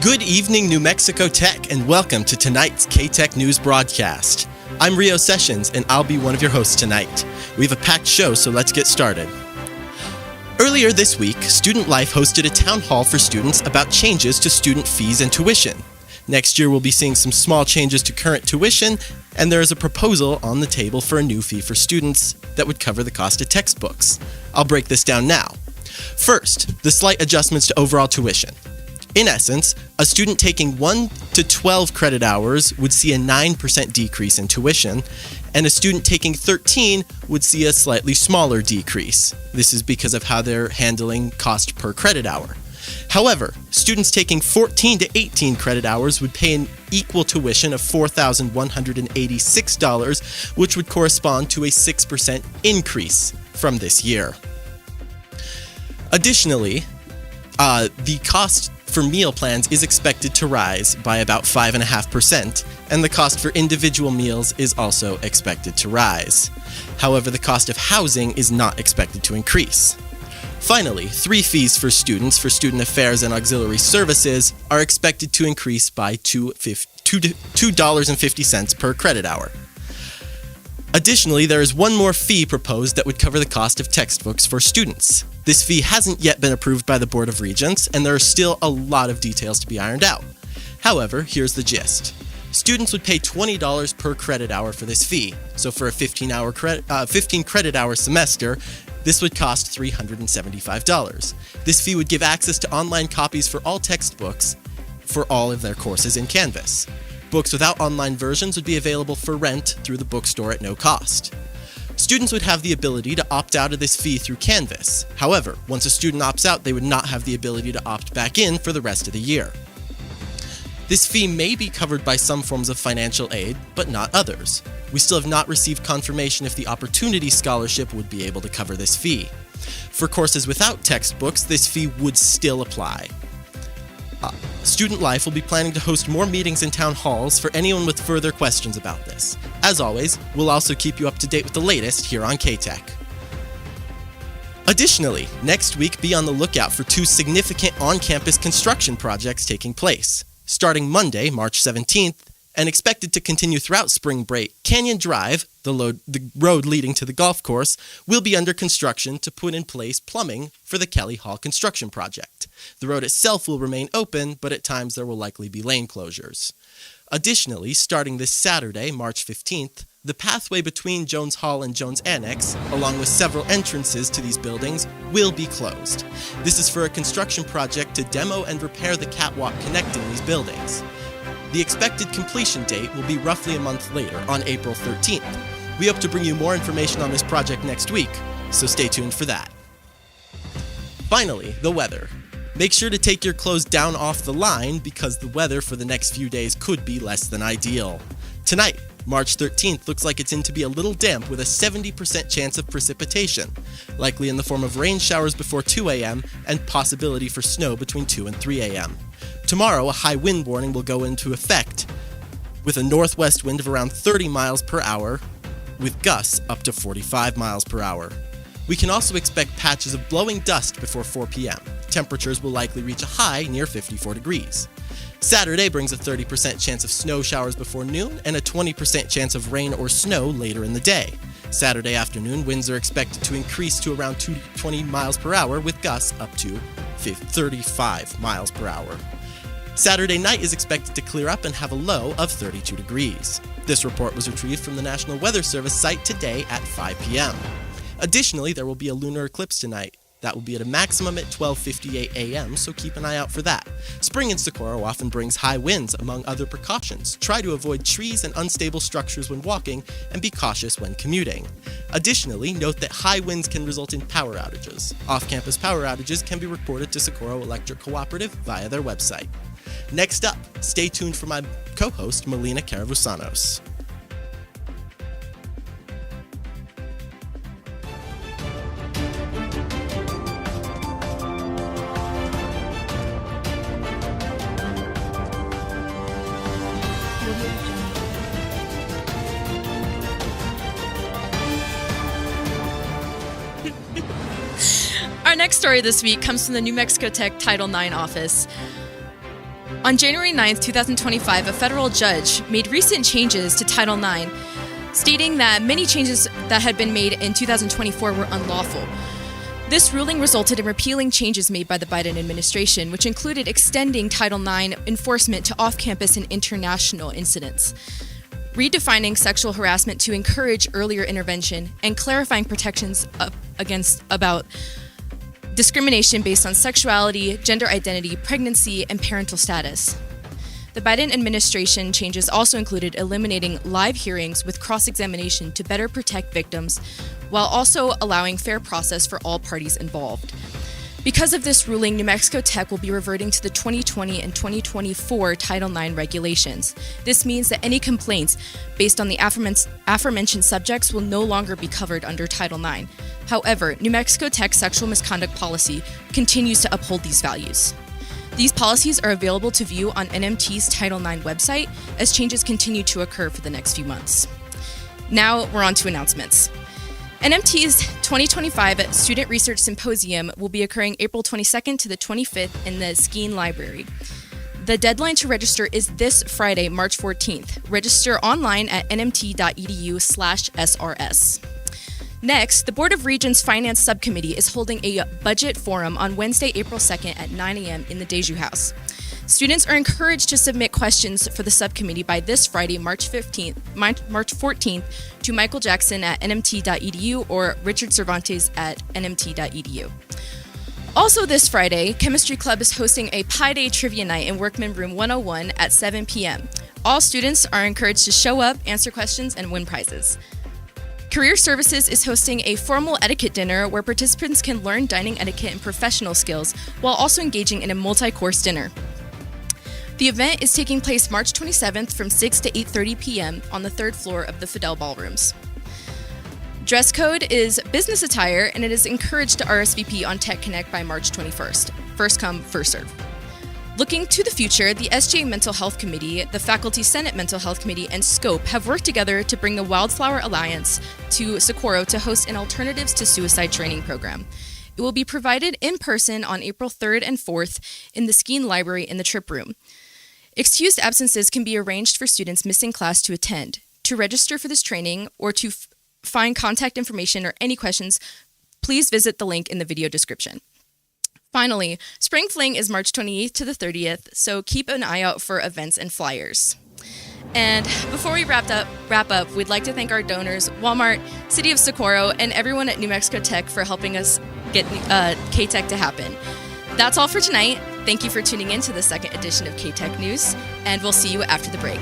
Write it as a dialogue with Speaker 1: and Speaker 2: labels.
Speaker 1: Good evening, New Mexico Tech, and welcome to tonight's KTEK News broadcast. I'm Rio Sessions, and I'll be one of your hosts tonight. We have a packed show, so let's get started. Earlier this week, Student Life hosted a town hall for students about changes to student fees and tuition. Next year, we'll be seeing some small changes to current tuition, and there is a proposal on the table for a new fee for students that would cover the cost of textbooks. I'll break this down now. First, the slight adjustments to overall tuition. In essence, a student taking 1 to 12 credit hours would see a 9% decrease in tuition, and a student taking 13 would see a slightly smaller decrease. This is because of how they're handling cost per credit hour. However, students taking 14 to 18 credit hours would pay an equal tuition of $4,186, which would correspond to a 6% increase from this year. Additionally, the cost for meal plans is expected to rise by about 5.5%, and the cost for individual meals is also expected to rise. However, the cost of housing is not expected to increase. Finally, 3 fees for students for student affairs and auxiliary services are expected to increase by $2.50 per credit hour. Additionally, there is one more fee proposed that would cover the cost of textbooks for students. This fee hasn't yet been approved by the Board of Regents, and there are still a lot of details to be ironed out. However, here's the gist. Students would pay $20 per credit hour for this fee, so for a 15 credit hour semester, this would cost $375. This fee would give access to online copies for all textbooks for all of their courses in Canvas. Books without online versions would be available for rent through the bookstore at no cost. Students would have the ability to opt out of this fee through Canvas. However, once a student opts out, they would not have the ability to opt back in for the rest of the year. This fee may be covered by some forms of financial aid, but not others. We still have not received confirmation if the Opportunity Scholarship would be able to cover this fee. For courses without textbooks, this fee would still apply. Student Life will be planning to host more meetings in town halls for anyone with further questions about this. As always, we'll also keep you up to date with the latest here on KTEK. Additionally, next week be on the lookout for 2 significant on-campus construction projects taking place. Starting Monday, March 17th, and expected to continue throughout spring break, Canyon Drive, the road leading to the golf course, will be under construction to put in place plumbing for the Kelly Hall construction project. The road itself will remain open, but at times there will likely be lane closures. Additionally, starting this Saturday, March 15th, the pathway between Jones Hall and Jones Annex, along with several entrances to these buildings, will be closed. This is for a construction project to demo and repair the catwalk connecting these buildings. The expected completion date will be roughly a month later, on April 13th. We hope to bring you more information on this project next week, so stay tuned for that. Finally, the weather. Make sure to take your clothes down off the line because the weather for the next few days could be less than ideal. Tonight, March 13th, looks like it's in to be a little damp with a 70% chance of precipitation, likely in the form of rain showers before 2 a.m. and possibility for snow between 2 and 3 a.m. Tomorrow, a high wind warning will go into effect with a northwest wind of around 30 miles per hour with gusts up to 45 miles per hour. We can also expect patches of blowing dust before 4 p.m. Temperatures will likely reach a high near 54 degrees. Saturday brings a 30% chance of snow showers before noon and a 20% chance of rain or snow later in the day. Saturday afternoon, winds are expected to increase to around 20 miles per hour with gusts up to 35 miles per hour. Saturday night is expected to clear up and have a low of 32 degrees. This report was retrieved from the National Weather Service site today at 5 p.m. Additionally, there will be a lunar eclipse tonight. That will be at a maximum at 12:58 a.m., so keep an eye out for that. Spring in Socorro often brings high winds, among other precautions. Try to avoid trees and unstable structures when walking, and be cautious when commuting. Additionally, note that high winds can result in power outages. Off-campus power outages can be reported to Socorro Electric Cooperative via their website. Next up, stay tuned for my co-host, Melina Caravusanos.
Speaker 2: Our next story this week comes from the New Mexico Tech Title IX office. On January 9, 2025, a federal judge made recent changes to Title IX, stating that many changes that had been made in 2024 were unlawful. This ruling resulted in repealing changes made by the Biden administration, which included extending Title IX enforcement to off-campus and international incidents, redefining sexual harassment to encourage earlier intervention, and clarifying protections about discrimination based on sexuality, gender identity, pregnancy, and parental status. The Biden administration changes also included eliminating live hearings with cross-examination to better protect victims, while also allowing fair process for all parties involved. Because of this ruling, New Mexico Tech will be reverting to the 2020 and 2024 Title IX regulations. This means that any complaints based on the aforementioned subjects will no longer be covered under Title IX. However, New Mexico Tech's sexual misconduct policy continues to uphold these values. These policies are available to view on NMT's Title IX website as changes continue to occur for the next few months. Now we're on to announcements. NMT's 2025 Student Research Symposium will be occurring April 22nd to the 25th in the Skeen Library. The deadline to register is this Friday, March 14th. Register online at nmt.edu/SRS. Next, the Board of Regents Finance Subcommittee is holding a budget forum on Wednesday, April 2nd at 9 a.m. in the Deju House. Students are encouraged to submit questions for the subcommittee by this Friday, March 14th, to Michael Jackson at nmt.edu or Richard Cervantes at nmt.edu. Also this Friday, Chemistry Club is hosting a Pi Day Trivia Night in Workman Room 101 at 7 p.m. All students are encouraged to show up, answer questions, and win prizes. Career Services is hosting a formal etiquette dinner where participants can learn dining etiquette and professional skills while also engaging in a multi-course dinner. The event is taking place March 27th from 6 to 8:30 p.m. on the third floor of the Fidel Ballrooms. Dress code is business attire, and it is encouraged to RSVP on Tech Connect by March 21st. First come, first serve. Looking to the future, the SGA Mental Health Committee, the Faculty Senate Mental Health Committee, and SCOPE have worked together to bring the Wildflower Alliance to Socorro to host an Alternatives to Suicide training program. It will be provided in person on April 3rd and 4th in the Skeen Library in the Trip Room. Excused absences can be arranged for students missing class to attend. To register for this training or to find contact information or any questions, please visit the link in the video description. Finally, Spring Fling is March 28th to the 30th, so keep an eye out for events and flyers. And before we wrap up, we'd like to thank our donors, Walmart, City of Socorro, and everyone at New Mexico Tech for helping us get KTEK to happen. That's all for tonight. Thank you for tuning in to the second edition of KTEK News, and we'll see you after the break.